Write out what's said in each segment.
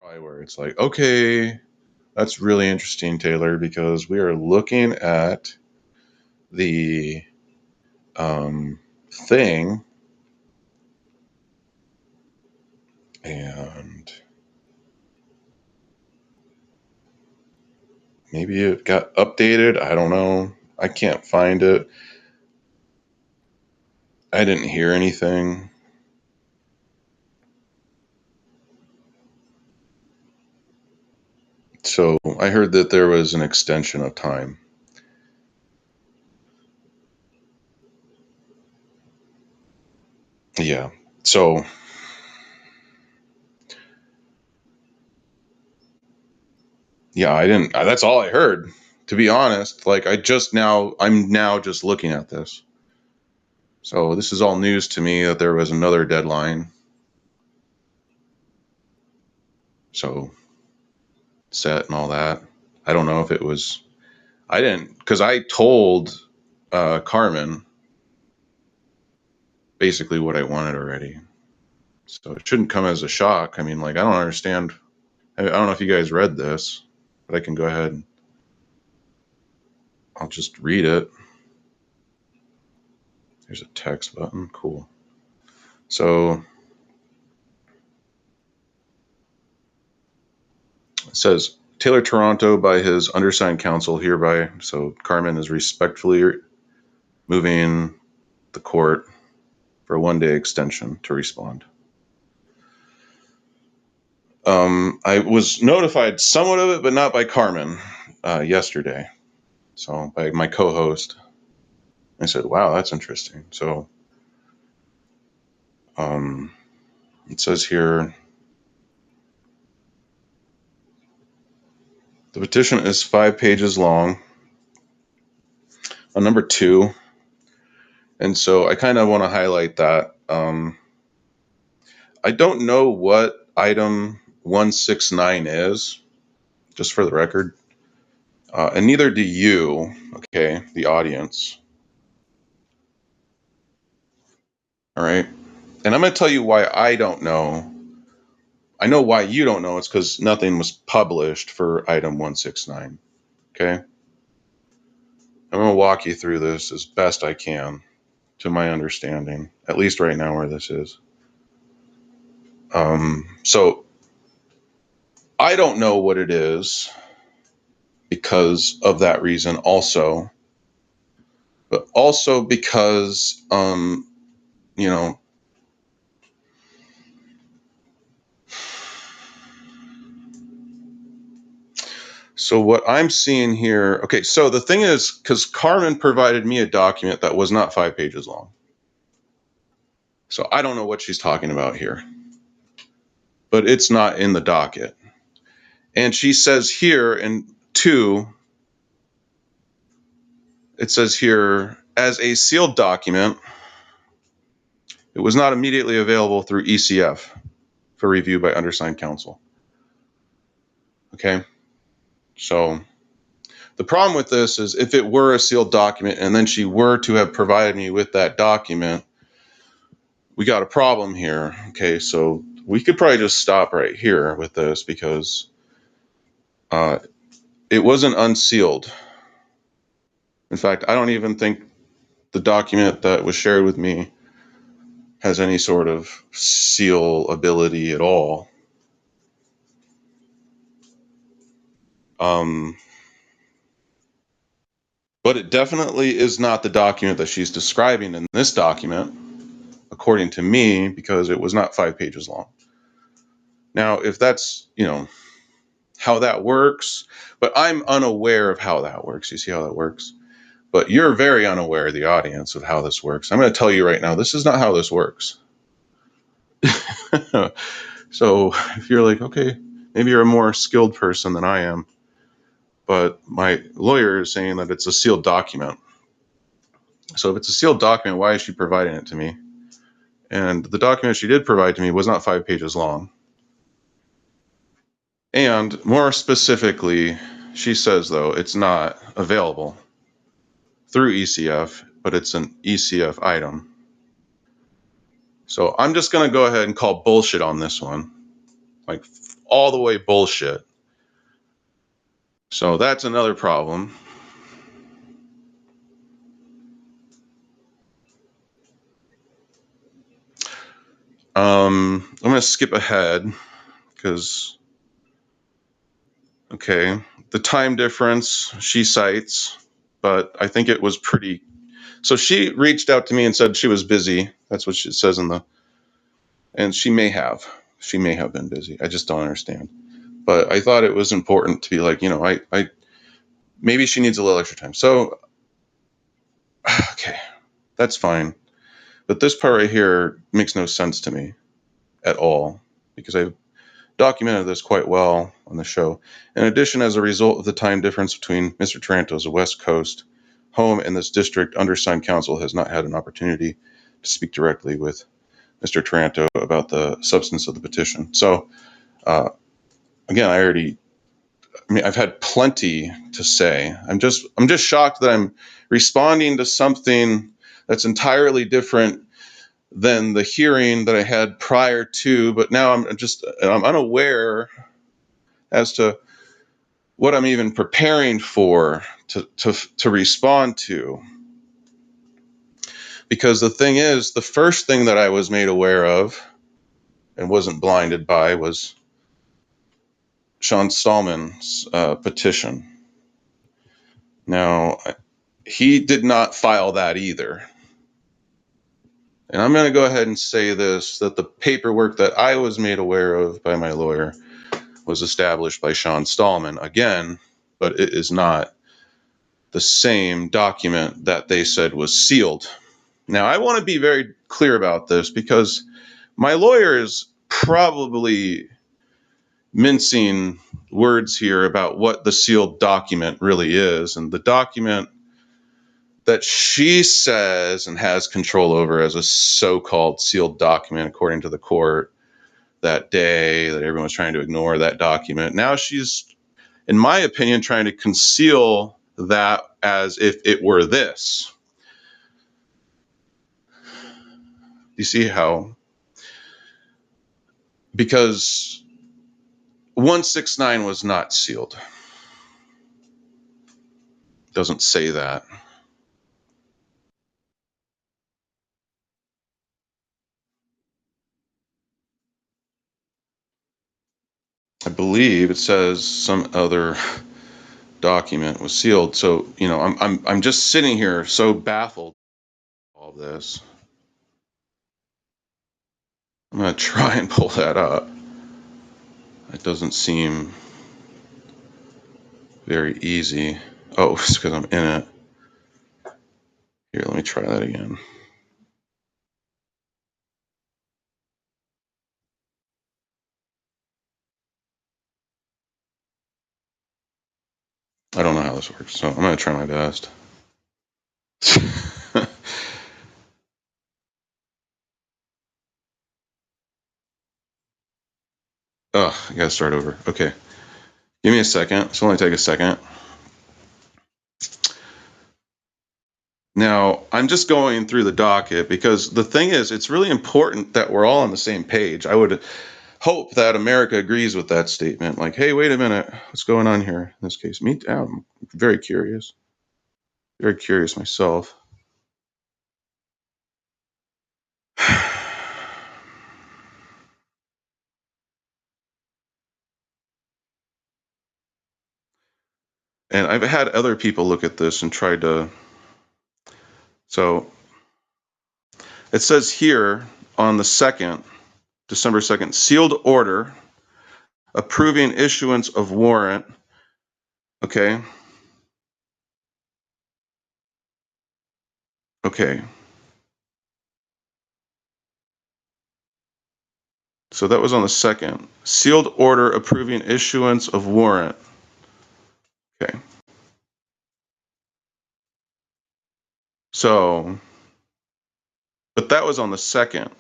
Probably where it's like, okay, that's really interesting, Taylor, because we are looking at the thing, and maybe it got updated. I don't know. I can't find it. I didn't hear anything. So I heard that there was an extension of time. Yeah. So yeah, I didn't. That's all I heard. To be honest, like I'm now just looking at this. So this is all news to me that there was another deadline. So set and all that. I don't know if it was. I didn't, because I told Carmen basically what I wanted already. So it shouldn't come as a shock. I mean, like, I don't understand. I don't know if you guys read this, but I can go ahead. I'll just read it. There's a text button. Cool. So it says, Taylor Toronto, by his undersigned counsel hereby. So Carmen is respectfully moving the court for a 1-day extension to respond. I was notified somewhat of it, but not by Carmen yesterday. So by my co-host. I said, wow, that's interesting. So it says here, the petition is 5 pages long on number 2. And so I kind of want to highlight that. I don't know what item 169 is, just for the record. And neither do you, okay, the audience. All right. And I'm going to tell you why I don't know. I know why you don't know. It's because nothing was published for item 169. Okay. I'm going to walk you through this as best I can to my understanding, at least right now where this is. So I don't know what it is because of that reason also, but also because, you know, so what I'm seeing here, okay, so the thing is, because Carmen provided me a document that was not 5 pages long. So I don't know what she's talking about here, but it's not in the docket. And she says here in 2, it says here, as a sealed document, it was not immediately available through ECF for review by undersigned counsel. Okay, so the problem with this is if it were a sealed document and then she were to have provided me with that document, we got a problem here. Okay, so we could probably just stop right here with this because it wasn't unsealed. In fact, I don't even think the document that was shared with me has any sort of seal ability at all. But it definitely is not the document that she's describing in this document, according to me, because it was not 5 pages long. Now, if that's, how that works, but I'm unaware of how that works. You see how that works? But you're very unaware, the audience, of how this works. I'm going to tell you right now, this is not how this works. So if you're like, okay, maybe you're a more skilled person than I am, but my lawyer is saying that it's a sealed document. So if it's a sealed document, why is she providing it to me? And the document she did provide to me was not 5 pages long. And more specifically, she says, though, it's not available through ECF, but it's an ECF item. So I'm just going to go ahead and call bullshit on this one, like all the way bullshit. So that's another problem. I'm going to skip ahead because, okay, the time difference she cites, but I think it was pretty. So she reached out to me and said she was busy. That's what she says and she may have been busy. I just don't understand. But I thought it was important to be like, I maybe she needs a little extra time. So, okay, that's fine. But this part right here makes no sense to me at all because I've documented this quite well on the show. In addition, as a result of the time difference between Mr. Taranto's West Coast home and this district, undersigned counsel has not had an opportunity to speak directly with Mr. Taranto about the substance of the petition. So, again, I've had plenty to say. I'm just shocked that I'm responding to something that's entirely different than the hearing that I had prior to, but now I'm unaware as to what I'm even preparing for to respond to. Because the thing is, the first thing that I was made aware of and wasn't blinded by was Sean Stallman's petition. Now, he did not file that either. And I'm going to go ahead and say this, that the paperwork that I was made aware of by my lawyer was established by Sean Stallman again, but it is not the same document that they said was sealed. Now, I want to be very clear about this because my lawyer is probably mincing words here about what the sealed document really is. And the document that she says and has control over as a so-called sealed document, according to the court that day, that everyone's trying to ignore that document. Now she's, in my opinion, trying to conceal that as if it were this. You see how? Because 169 was not sealed. Doesn't say that. I believe it says some other document was sealed. So, I'm just sitting here so baffled by all this. I'm going to try and pull that up. It doesn't seem very easy. Oh, it's because I'm in it. Here, let me try that again. I don't know how this works, so I'm going to try my best. Ugh, I got to start over. Okay. Give me a second. It's only take a second. Now, I'm just going through the docket because the thing is, it's really important that we're all on the same page. I would hope that America agrees with that statement. Like, hey, wait a minute. What's going on here in this case? I'm very curious. Very curious myself. And I've had other people look at this and try to. So it says here on the 2nd, December 2nd, sealed order approving issuance of warrant. Okay. Okay. So that was on the 2nd. Sealed order approving issuance of warrant. Okay. So, but that was on the 2nd.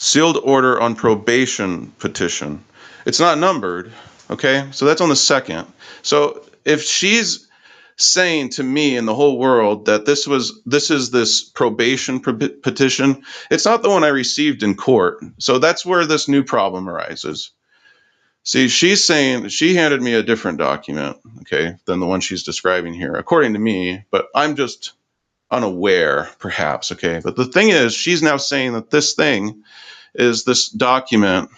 Sealed order on probation petition. It's not numbered. Okay. So that's on the 2nd. So if she's saying to me and the whole world that this is this probation petition, it's not the one I received in court. So that's where this new problem arises. See, she's saying she handed me a different document, okay, than the one she's describing here, according to me, but I'm just unaware, perhaps, okay? But the thing is, she's now saying that this thing is this document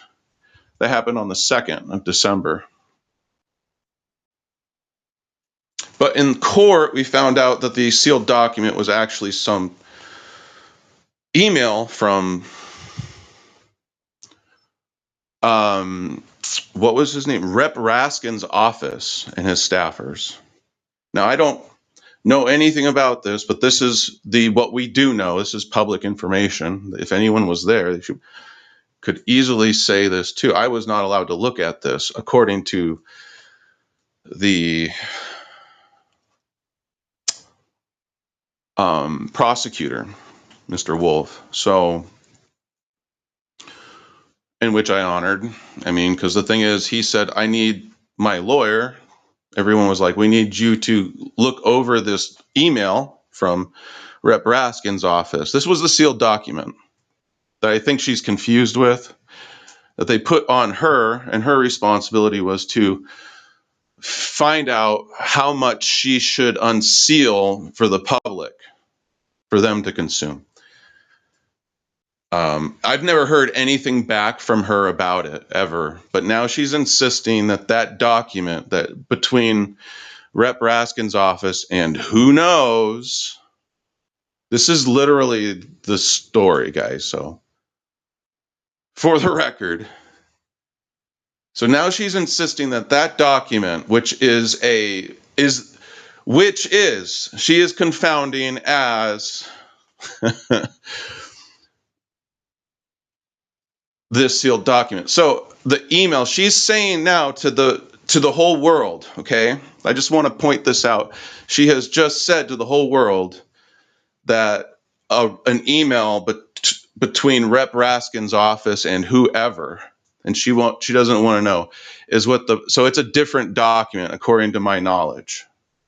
that happened on the 2nd of December. But in court, we found out that the sealed document was actually some email from, what was his name? Rep Raskin's office and his staffers. Now, I don't know anything about this, but this is what we do know. This is public information. If anyone was there, they could easily say this too. I was not allowed to look at this, according to the prosecutor, Mr. Wolf. So, in which I honored. I mean, because the thing is, he said, I need my lawyer. Everyone was like, we need you to look over this email from Rep Raskin's office. This was the sealed document that I think she's confused with, that they put on her, and her responsibility was to find out how much she should unseal for the public, for them to consume. I've never heard anything back from her about it ever, but now she's insisting that that document that between Rep Raskin's office and who knows, this is literally the story, guys. So for the record, so now she's insisting that that document, which she is confounding as this sealed document. So the email she's saying now to the whole world, okay? I just want to point this out. She has just said to the whole world that an email between Rep Raskin's office and whoever, and she doesn't want to know, is so it's a different document according to my knowledge.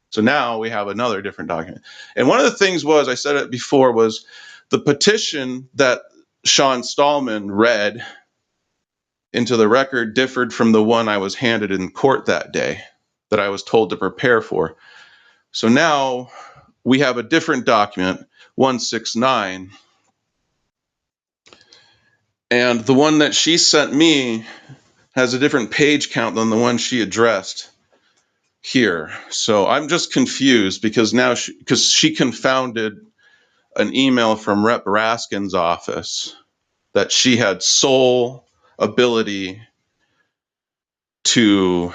So now we have another different document. And one of the things was, I said it before, was the petition that Sean Stallman read into the record differed from the one I was handed in court that day that I was told to prepare for. So now we have a different document, 169. And the one that she sent me has a different page count than the one she addressed here. So I'm just confused because now she confounded an email from Rep Raskin's office that she had sole ability to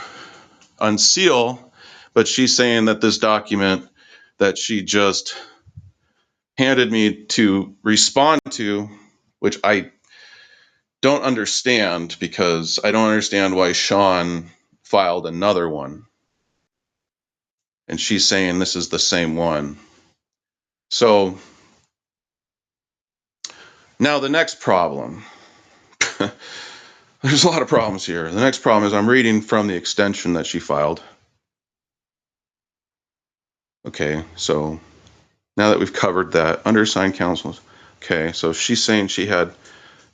unseal, but she's saying that this document that she just handed me to respond to, which I don't understand, because I don't understand why Sean filed another one. And she's saying this is the same one. So now the next problem. There's a lot of problems here. The next problem is I'm reading from the extension that she filed. Okay, so now that we've covered that, undersigned counsels. Okay, so she's saying she had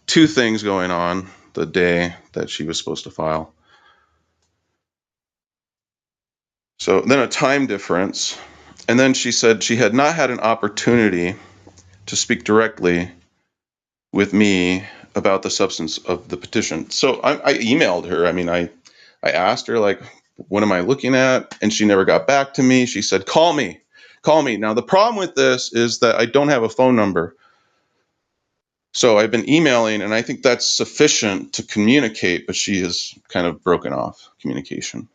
two things going on the day that she was supposed to file. So then a time difference. And then she said she had not had an opportunity to speak directly with me about the substance of the petition. So I emailed her. I mean, I asked her, like, what am I looking at? And she never got back to me. She said, call me. Now, the problem with this is that I don't have a phone number. So I've been emailing, and I think that's sufficient to communicate, but she has kind of broken off communication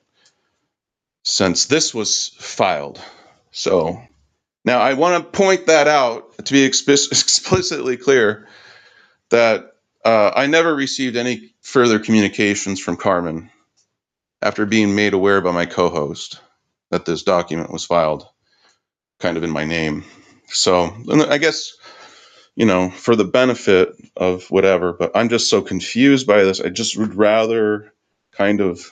since this was filed. So now I want to point that out to be explicitly clear that I never received any further communications from Carmen after being made aware by my co-host that this document was filed kind of in my name. So I guess, for the benefit of whatever, but I'm just so confused by this. I just would rather kind of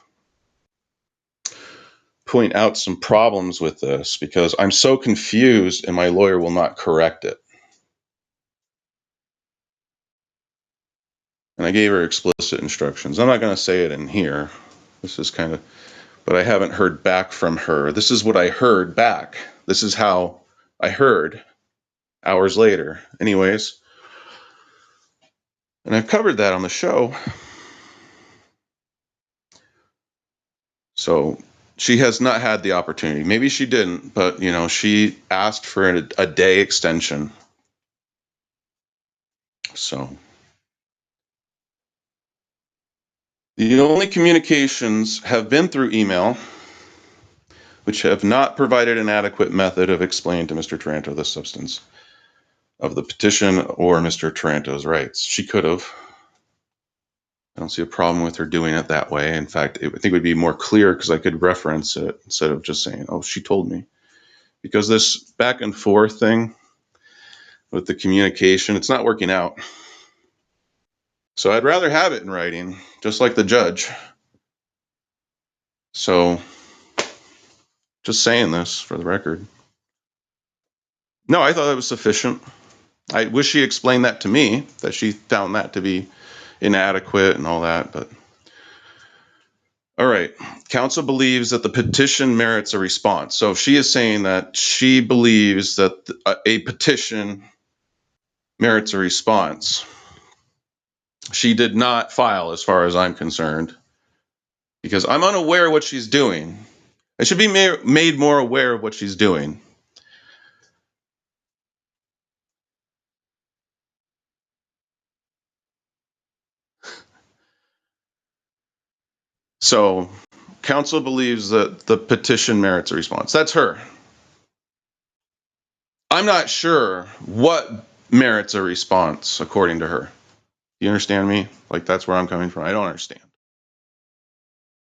point out some problems with this because I'm so confused and my lawyer will not correct it. And I gave her explicit instructions. I'm not going to say it in here, This is kind of, but I haven't heard back from her. This is what I heard back. This is how I heard hours later. Anyways, and I've covered that on the show. So she has not had the opportunity. Maybe she didn't, but, you know, she asked for a day extension. So the only communications have been through email, which have not provided an adequate method of explaining to Mr. Taranto the substance of the petition or Mr. Taranto's rights. She could have. I don't see a problem with her doing it that way. In fact, I think it would be more clear because I could reference it instead of just saying, oh, she told me. Because this back and forth thing with the communication, it's not working out. So I'd rather have it in writing, just like the judge. So just saying this for the record. No, I thought that was sufficient. I wish she explained that to me, that she found that to be inadequate and all that, but all right. Counsel believes that the petition merits a response. So she is saying that she believes that a petition merits a response. She did not file, as far as I'm concerned, because I'm unaware of what she's doing. I should be made more aware of what she's doing. So counsel believes that the petition merits a response. That's her. I'm not sure what merits a response according to her. You understand me? Like, that's where I'm coming from. I don't understand.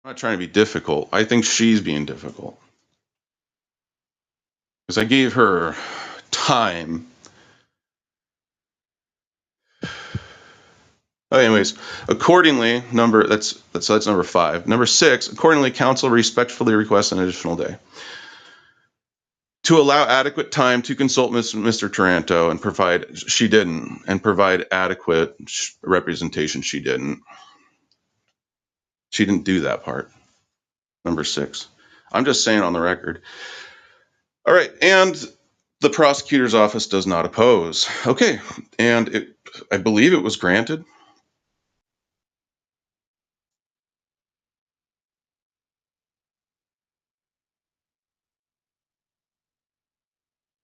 I'm not trying to be difficult. I think she's being difficult. Because I gave her time. Anyways, accordingly, that's number 5. Number 6, accordingly, counsel respectfully requests an additional day to allow adequate time to consult Mr. Taranto and provide adequate representation. She didn't do that part. Number 6. I'm just saying on the record. All right, and the prosecutor's office does not oppose. Okay, and I believe it was granted.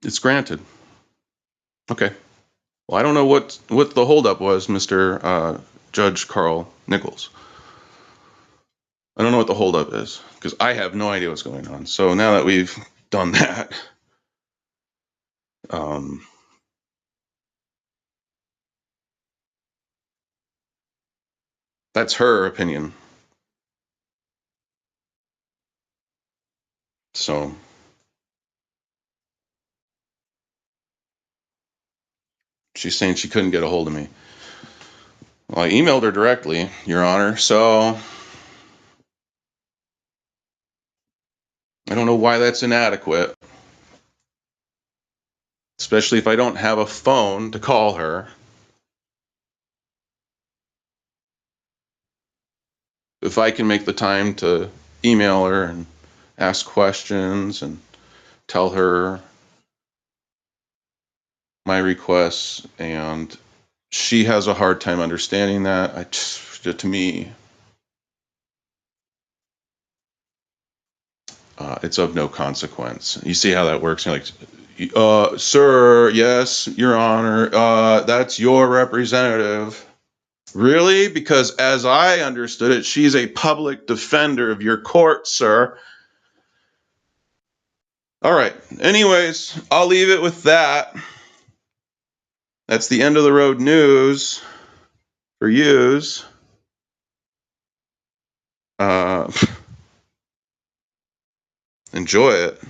It's granted. Okay. Well, I don't know what the holdup was, Mr. Judge Carl Nichols. I don't know what the holdup is because I have no idea what's going on. So now that we've done that, that's her opinion. So she's saying she couldn't get a hold of me. Well, I emailed her directly, Your Honor, so I don't know why that's inadequate, especially if I don't have a phone to call her. If I can make the time to email her and ask questions and tell her my requests, and she has a hard time understanding that, to me, it's of no consequence. You see how that works? You're like, sir, yes, Your Honor, that's your representative. Really? Because as I understood it, she's a public defender of your court, sir. All right. Anyways, I'll leave it with that. That's the end of the road news for yous. Enjoy it.